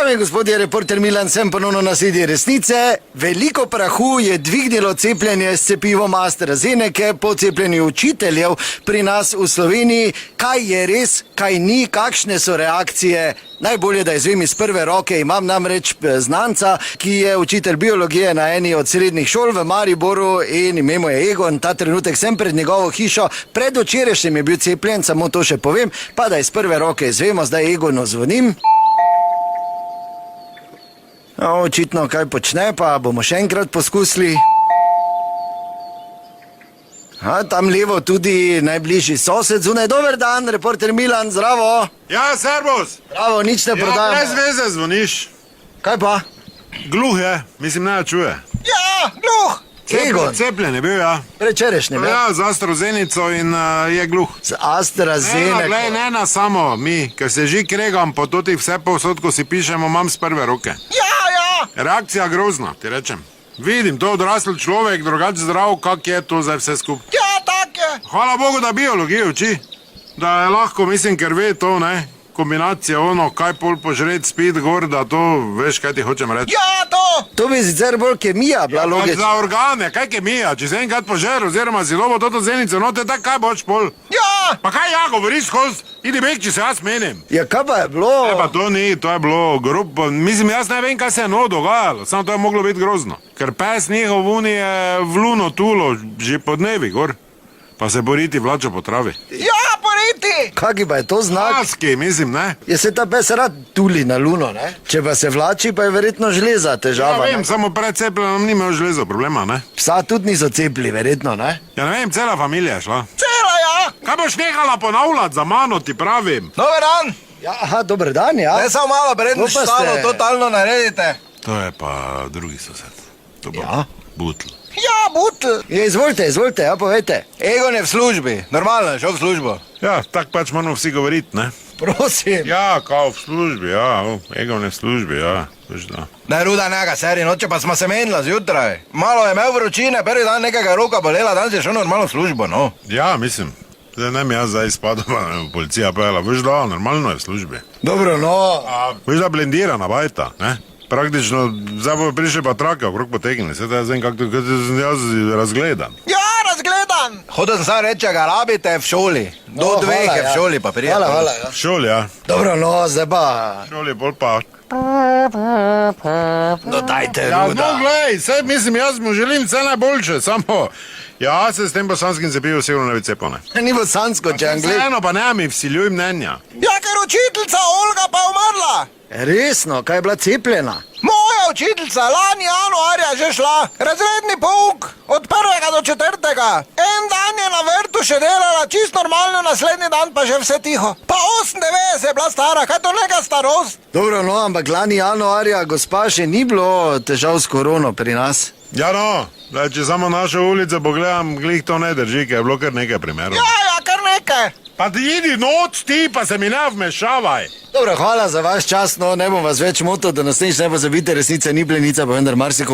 Dame in gospodje, reporter Milan, sem ponovno na sledi resnice. Veliko prahu je dvignilo cepljenje s cepivom AstraZeneca po cepljenju učiteljev pri nas v Sloveniji. Kaj je res, kaj ni, kakšne so reakcije? Najbolje, da izvem iz prve roke. Imam namreč znanca, ki je učitelj biologije na eni od srednjih šol v Mariboru in ime mu je Egon. Ta trenutek sem pred njegovo hišo. Predvčerajšnjim je bil cepljen, samo to še povem, pa da iz prve roke izvemo. Zdaj Egonu zvonim. Očitno kaj počne, pa bomo še enkrat poskusili. Tam levo tudi najbližji sosed zunaj. Dober dan, reporter Milan, zdravo. Ja, servus. Bravo, nič ne prodajamo. Ja, brez veze zvoniš. Kaj pa? Gluh je, mislim, ne čuje. Ja, gluh. Egon. Cepljen je bil, ja. Predvčerajšnjim, ja. Ja, z AstraZenico in je gluh. Z AstraZeneca. Ne na samo mi, ker se že kregam po totih vse povsod, ko si pišemo, imam z prve roke. Ja. Reakcija grozna, ti rečem. Vidim, to odrasl človek, drugače zdrav, kak je to zdaj vse skup. Ja, tak je. Hvala Bogu, da biologijo uči. Da je lahko, mislim, ker ve to, ne? Kombinacija ono, kaj pol požret, spit gor, da to, veš, kaj ti hočem reči. Ja, to! To bi sicer bolj kemija bila logična. Za organe, kaj kemija? Če si enkrat požer, oziroma si lobo toto zenico, no te tak kaj boš pol? Ja! Pa kaj ja govoriš skozi? Idi bek, če se jaz menim. Ja, kaj pa je bilo? Pa to ni, to je bilo grob. Mislim, jaz ne vem, kaj se je dogajalo, samo to je moglo biti grozno. Ker pes njihov vuni je v luno tulo, že po dnevi gor. Pa se boriti vlačo po travi. Ja, boriti! Kaki pa je to znak? Paski, mislim, ne? Je se ta pes rad tuli na luno, ne? Če pa se vlači, pa je verjetno železa težava, Ja, vem, ne? samo pred cepljenom ni imel železo problema, ne? Psa tudi niso cepili, verjetno, ne? Ja, ne vem, cela familija je šla. Cela, ja! Kaj boš nehala ponavljati za mano, ti pravim? Dober dan! Ja, aha, dober dan, ja. Ne samo malo, predno To pa štalo, ste- totalno naredite. To je pa drugi sosed. To bo Ja. Butl. Ja, butl. Ja, izvolite, ja, povejte. Egon je v službi, normalno je šel v službo. Ja, tak pač moramo vsi govoriti, ne? Prosim. Ja, kao v službi, ja, Egon je v službi, ja, veš da. Ne ruda njega, seri, noče pa smo se menila zjutraj. Malo je imel vročine, prvi dan nekega roka bolela, danes je šel normalno v službo, no. Ja, mislim, zdaj ne mi jaz zdaj izpadal, pa policija pojela, veš da, normalno je v službi. Dobro, no. Veš da blendirana bajta, ne? Praktično, zdaj bo prišli pa trake okrog potegnili, sedaj jaz vem, kako sem jaz razgledan. Ja, razgledan. Hodil sem sam reči, ga rabite v šoli. Do No, dveh hvala, je v ja. šoli, pa prijatelj. Hvala, ja. V šoli, ja. Dobro, no, zdaj pa... V šoli bolj pa... No, dajte, Ja, ruda. no, glej, saj mislim, jaz mu želim vse najboljše, samo... Ja, se s tem bosanskim cepivom sigurno ne bi cepil, ne. Ni bosansko, če anglij. Vseeno pa ne mi vsiljuj mnenja. Ja, ker učiteljica Olga pa je umrla. Resno, kaj je bila cepljena? Moja učiteljica lani januarja že šla. Razredni pouk od 1. do 4. En dan je na vrtu še delala čisto normalno, naslednji dan pa že vse tiho. Pa 98 je bila stara, kaj to neka starost? Dobro, no, ampak lani januarja, gospa, še ni bilo težav s korono pri nas. Ja, no, zdaj, če samo naše ulice pogledam, glih to ne drži, ker je bilo kar nekaj primerov. Ja, kar nekaj. Pa ti idi noč ti, pa se mi ne vmešavaj. Dobro, hvala za vaš čas, no, ne bom vas več motil, da naslednjič ne pozabite, resnica ni plenica, pa vendar marsikom